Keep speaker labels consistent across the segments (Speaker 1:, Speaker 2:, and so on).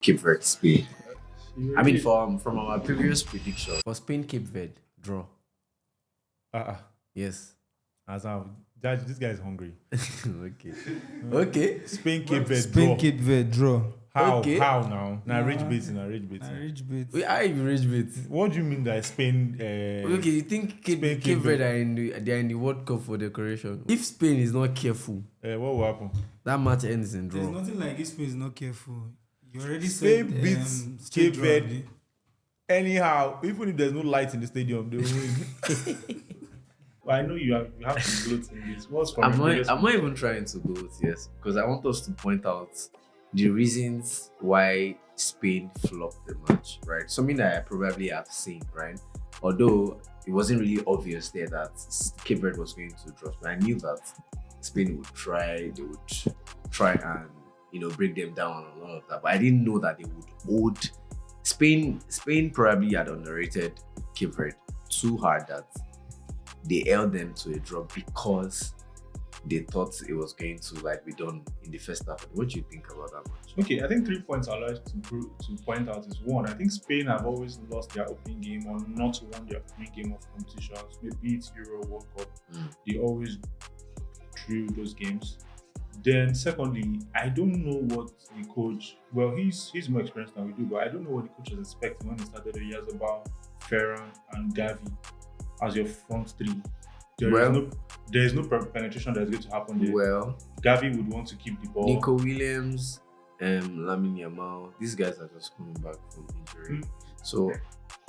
Speaker 1: Cape Verde, Spain.
Speaker 2: You
Speaker 1: I mean,
Speaker 2: already.
Speaker 1: from our previous prediction,
Speaker 3: For Spain, Cape Verde, draw.
Speaker 2: Uh-uh.
Speaker 3: Yes.
Speaker 2: As I'm, Judge, this guy is hungry.
Speaker 3: Okay. Okay.
Speaker 2: Spain, Cape Verde,
Speaker 4: Spain,
Speaker 2: draw.
Speaker 4: Cape Verde, draw.
Speaker 2: How?
Speaker 3: Okay.
Speaker 2: How now? Now, rich
Speaker 4: Nah.
Speaker 2: bits, now, rich bits.
Speaker 4: Na rich bit.
Speaker 3: Wait, I even rich bit.
Speaker 2: What do you mean that Spain?
Speaker 3: Okay, you think
Speaker 2: Spain,
Speaker 3: Cape
Speaker 2: Cape
Speaker 3: Verde
Speaker 2: Verde.
Speaker 3: they are in the World Cup for decoration? If Spain is not careful,
Speaker 2: What will happen?
Speaker 3: that match ends in
Speaker 4: There's
Speaker 3: draw.
Speaker 4: nothing like if Spain is not careful. You already
Speaker 2: Spain
Speaker 4: said
Speaker 2: beats
Speaker 4: straight
Speaker 2: Cape
Speaker 4: draw,
Speaker 2: Verde.
Speaker 4: abi?
Speaker 2: Anyhow, even if there's no light in the stadium, they will win. Well, I know you have to gloat in this. What's from
Speaker 1: I'm
Speaker 2: your
Speaker 1: not,
Speaker 2: previous
Speaker 1: I'm not even trying to go with yes, because I want us to point out the reasons why Spain flopped the match, right? Something that I probably have seen, right? Although it wasn't really obvious there that Cape Verde was going to drop, but I knew that Spain would try, they would try and break them down and all of that. But I didn't know that they would hold Spain. Spain probably had underrated Cape Verde too hard that they held them to a draw because they thought it was going to be done in the first half. What do you think about that match?
Speaker 2: Okay, I think 3 points I'd like to point out is one. I think Spain have always lost their opening game or not won their opening game of competitions. Maybe it's Euro World Cup. They always drew those games. Then secondly, I don't know what the coach. Well, he's more experienced than we do, but I don't know what the coach was expecting when he started the years about Ferran and Gavi as your front three. There is no penetration that's going to happen there.
Speaker 1: Well,
Speaker 2: Gavi would want to keep the ball.
Speaker 1: Nico Williams, Lamine Yamal, these guys are just coming back from injury. So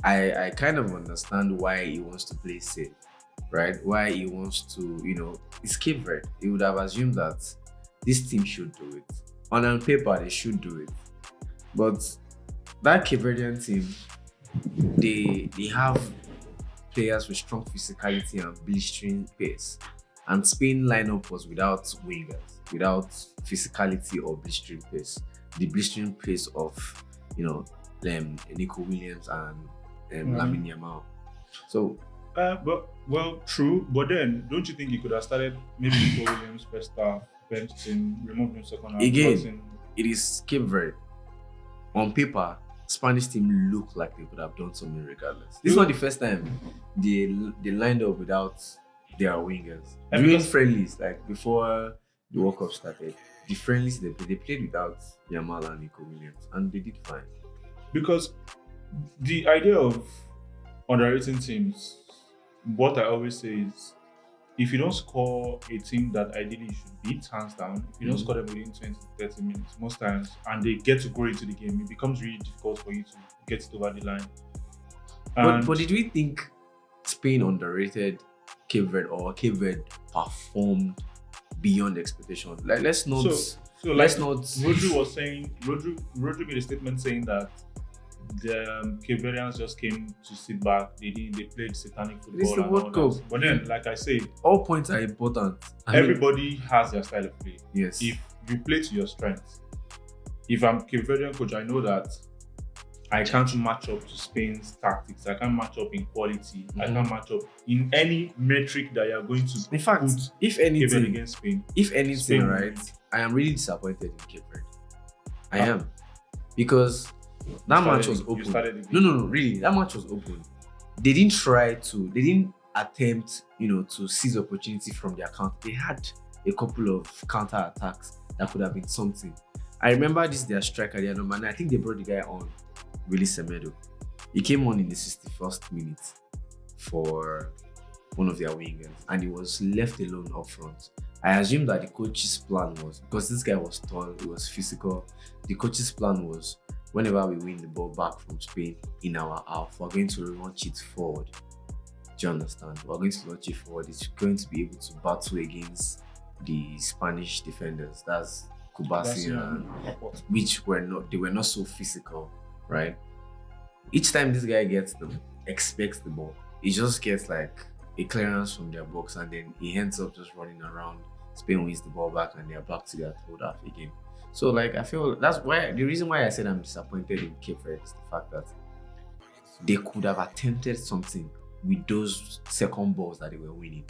Speaker 1: I kind of understand why he wants to play safe, right? Why he wants to, it's Cape Verde. He would have assumed that this team should do it. On paper, they should do it. But that Cape Verdean team, they have players with strong physicality and blistering pace. And Spain lineup was without wingers, without physicality or blistering pace. The blistering pace of, Nico Williams and Lamine Yamal. So,
Speaker 2: True. But then, don't you think he could have started maybe Nico Williams first half, benched him, removed him second half?
Speaker 1: again, it is Cape Verde. On paper, Spanish team look like they could have done something regardless. This is not the first time they lined up without their wingers.
Speaker 2: And
Speaker 1: During
Speaker 2: because-
Speaker 1: friendlies, like before the World Cup started, the friendlies they played without Yamal and Nico Williams, and they did fine.
Speaker 2: Because the idea of underrating teams, what I always say is, if you don't score a team that ideally you should beat, hands down, if you don't score them within 20 to 30 minutes, most times, and they get to go into the game, it becomes really difficult for you to get it over the line.
Speaker 1: But did we think Spain underrated Cape Verde or Cape Verde performed beyond expectation? Like let's not let's not
Speaker 2: Rodri made a statement saying that the Cape Verdeans just came to sit back. They played satanic football.
Speaker 1: It's the
Speaker 2: and
Speaker 1: World
Speaker 2: all that.
Speaker 1: Cup.
Speaker 2: But then, like I said,
Speaker 1: all points are important. I mean,
Speaker 2: everybody has their style of play.
Speaker 1: yes.
Speaker 2: If you play to your strengths, if I'm Cape Verdean coach, I know that I can't match up to Spain's tactics. I can't match up in quality. I can't match up in any metric that you're going to
Speaker 1: In fact,
Speaker 2: put
Speaker 1: if
Speaker 2: Cape Verde
Speaker 1: anything,
Speaker 2: against Spain.
Speaker 1: Spain, right, I am really disappointed in Cape Verde. I am. Because that match was
Speaker 2: You
Speaker 1: open.
Speaker 2: started the game.
Speaker 1: No, really. That match was open. They didn't attempt, to seize opportunity from their count. They had a couple of counter attacks that could have been something. I remember their striker, their number 9. I think they brought the guy on, Willy Semedo. He came on in the 61st minute for one of their wingers, and he was left alone up front. I assume that the coach's plan was, because this guy was tall, he was physical, the coach's plan was, whenever we win the ball back from Spain in our half, we're going to launch it forward. Do you understand? We're going to launch it forward. It's going to be able to battle against the Spanish defenders. That's Kubasi and which were not so physical, right? Each time this guy expects the ball, he just gets like a clearance from their box, and then he ends up just running around. Spain wins the ball back, and they're back to their third half again. So I feel that's why the reason why I said I'm disappointed in Cape Verde is the fact that they could have attempted something with those second balls that they were winning.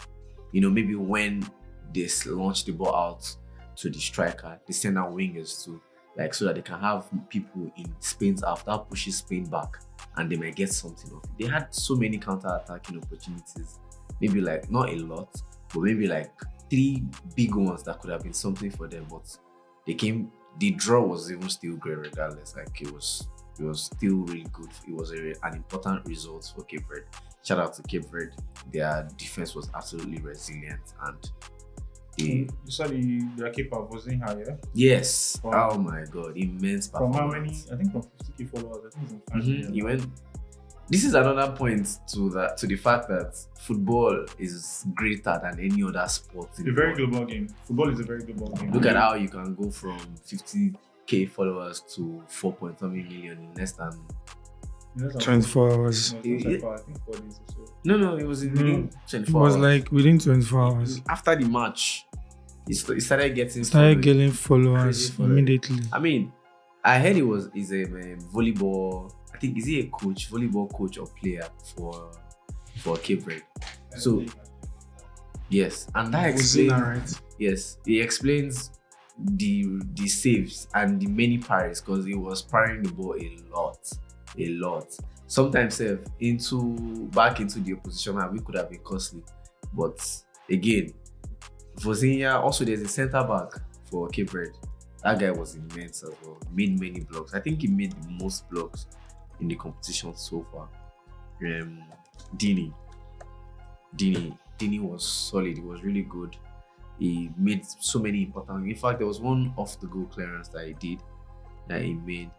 Speaker 1: Maybe when they launch the ball out to the striker, they send out wingers to like so that they can have people in Spain's half that pushes Spain back and they might get something off it. They had so many counter-attacking opportunities, maybe like not a lot, but maybe like 3 big ones that could have been something for them, but the draw was even still great regardless. Like it was still really good. It was an important result for Cape Verde. Shout out to Cape Verde. Their defense was absolutely resilient and
Speaker 2: You saw their keeper Vozinha, yeah?
Speaker 1: yes.
Speaker 2: Wow.
Speaker 1: Oh my god, immense
Speaker 2: From
Speaker 1: performance.
Speaker 2: how many? I think from 50k followers. I think it's on 5
Speaker 1: Mhm, he went. This is another point to the fact that football is greater than any other sport. In
Speaker 2: It's a
Speaker 1: the
Speaker 2: very
Speaker 1: world.
Speaker 2: global game. Football is a very global game.
Speaker 1: Look at how you can go from 50k followers to 4.something million in less than.
Speaker 4: 24 hours.
Speaker 2: No, it's not 24, I think 4 days or so.
Speaker 1: No, it was in within
Speaker 4: It
Speaker 1: 24
Speaker 4: was
Speaker 1: hours.
Speaker 4: like within 24 hours.
Speaker 1: After the match, he started getting
Speaker 4: Started
Speaker 1: followed.
Speaker 4: getting followers
Speaker 1: Crazy following.
Speaker 4: immediately.
Speaker 1: I mean, I heard he's a volleyball. I think is he a volleyball coach or player for Cape Verde? So yes, and that explains.
Speaker 4: Vozinha, right?
Speaker 1: Yes, he explains the saves and the many parries because he was parrying the ball a lot. Sometimes back into the opposition and we could have been costly. But again, Vozinha, also there's a centre back for Cape Verde. That guy was immense as well. Made many blocks. I think he made the most blocks in the competition so far. Dini was solid. He was really good. He made so many important. In fact, there was one off the goal clearance that he made.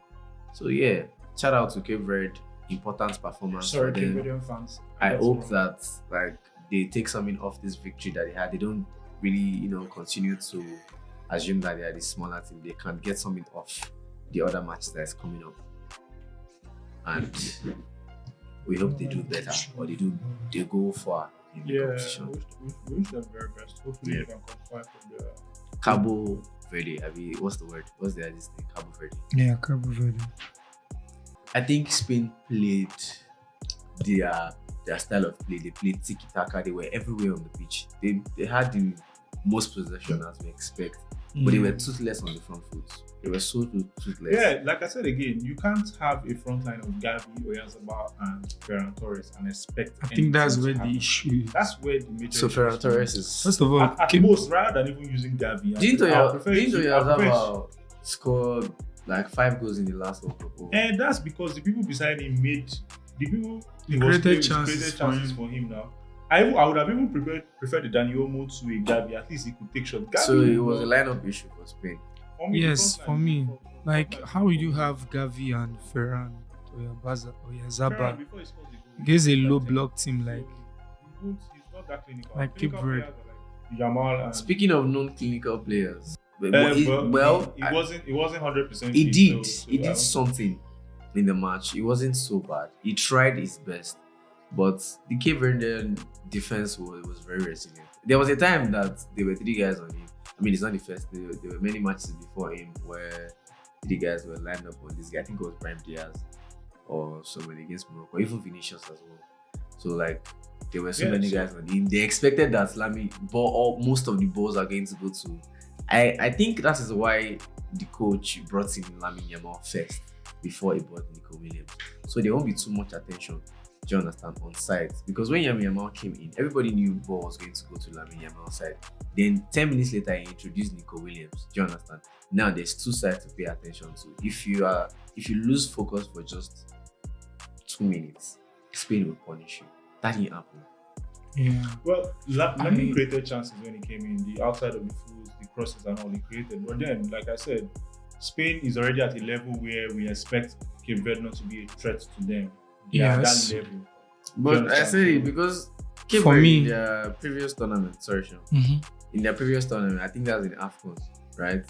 Speaker 1: So yeah, shout out to Cape Verde. Important performance.
Speaker 2: Sorry,
Speaker 1: for
Speaker 2: Cape
Speaker 1: them.
Speaker 2: Verdean fans.
Speaker 1: I
Speaker 2: That's
Speaker 1: hope
Speaker 2: wrong.
Speaker 1: that like they take something off this victory that they had. They don't really, continue to assume that they are the smaller team. They can get something off the other matches that is coming up. And we hope they do better or they go far in the
Speaker 2: Yeah,
Speaker 1: competition.
Speaker 2: we wish them very best. Hopefully,
Speaker 1: Yeah.
Speaker 2: they can qualify for the.
Speaker 1: Cabo Verde. What's the word? What's their this thing? Cabo Verde.
Speaker 4: Yeah, Cape Verde.
Speaker 1: I think Spain played their style of play. They played tiki taka. They were everywhere on the pitch. They had the most possession as we expect, but they were toothless on the front foot. They were so toothless.
Speaker 2: Yeah, like I said again, you can't have a front line of Gavi, Oyarzabal, and Ferran Torres and expect.
Speaker 4: I think that's
Speaker 2: anything
Speaker 4: where
Speaker 2: to
Speaker 4: the
Speaker 2: happen.
Speaker 4: issue is.
Speaker 2: That's where the major.
Speaker 1: So
Speaker 2: issue
Speaker 1: Ferran
Speaker 2: is.
Speaker 1: Torres is.
Speaker 4: First of all,
Speaker 2: At
Speaker 4: Cape-
Speaker 2: most, rather than even using Gavi,
Speaker 1: Didn't
Speaker 2: I prefer
Speaker 1: Oyarzabal score like 5 goals in the last World Cup?
Speaker 2: And that's because the people beside him made the people he was
Speaker 4: Created
Speaker 2: playing with
Speaker 4: chances
Speaker 2: created chances for him now. I would have even preferred the Dani Olmo to a Gavi. At least he could take shots. Gavi
Speaker 1: So it was a lineup issue for Spain.
Speaker 2: for me,
Speaker 4: Yes,
Speaker 2: the front
Speaker 4: for
Speaker 2: line-
Speaker 4: me.
Speaker 2: for-
Speaker 4: Like,
Speaker 2: front
Speaker 4: how
Speaker 2: line-
Speaker 4: would you have Gavi and Ferran
Speaker 2: Ferran,
Speaker 4: Oyarzabal
Speaker 2: before he scores the goal,
Speaker 4: against a
Speaker 2: he's
Speaker 4: low
Speaker 2: that
Speaker 4: block team
Speaker 2: So
Speaker 4: like
Speaker 2: he's not that clinical.
Speaker 4: Like Cape
Speaker 2: Clinical
Speaker 4: Verde.
Speaker 2: players are like Yamal and
Speaker 1: Speaking of non-clinical players,
Speaker 2: he wasn't 100%.
Speaker 1: he
Speaker 2: fit,
Speaker 1: did.
Speaker 2: so
Speaker 1: He
Speaker 2: I
Speaker 1: did
Speaker 2: don't-
Speaker 1: something in the match. It wasn't so bad. He tried his best, but the Cape Verdean defense was very resilient. There was a time that there were 3 guys on him. I mean, it's not the first. There were many matches before him where 3 guys were lined up on this guy. I think it was Brahim Diaz or somebody against Morocco, even Vinicius as well. So like there were so
Speaker 2: Yeah,
Speaker 1: many
Speaker 2: so-
Speaker 1: guys on him. They expected that most of the balls are going to go to. I think that is why the coach brought in Lamine Yamal first before he brought Nico Williams. So there won't be too much attention, do you understand, on sides. Because when Lamine Yamal came in, everybody knew ball was going to go to Lamine Yamal's side. Then 10 minutes later, he introduced Nico Williams. Do you understand? Now there's 2 sides to pay attention to. If you lose focus for just 2 minutes, Spain will punish you. That didn't happen.
Speaker 4: yeah.
Speaker 2: Well,
Speaker 4: I
Speaker 2: Lamine
Speaker 4: mean-
Speaker 2: created chances when he came in, the outside of the fools, the crosses and all he created. But then, like I said, Spain is already at a level where we expect Cape Verde not to be a threat to them. They are at
Speaker 4: Yes.
Speaker 2: that level.
Speaker 1: But I
Speaker 2: understand?
Speaker 1: say it because Cape
Speaker 4: For
Speaker 1: Verde
Speaker 4: me-
Speaker 1: in their previous tournament, sorry, Sean. In their previous tournament, I think that was in AFCON, right?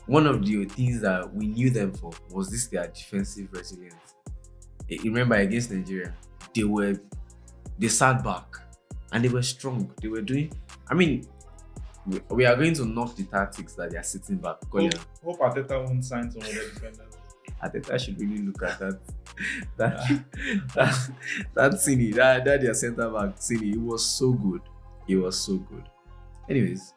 Speaker 1: One of the things that we knew them for was their defensive resilience. Remember against Nigeria, they sat back and they were strong. They were doing. I mean, we are going to knock the tactics that they are sitting back.
Speaker 2: Hope Arteta won't sign some of the defenders.
Speaker 1: Arteta should really look at that Cini, that their centre back Cini. It was so good. It was so good. Anyways,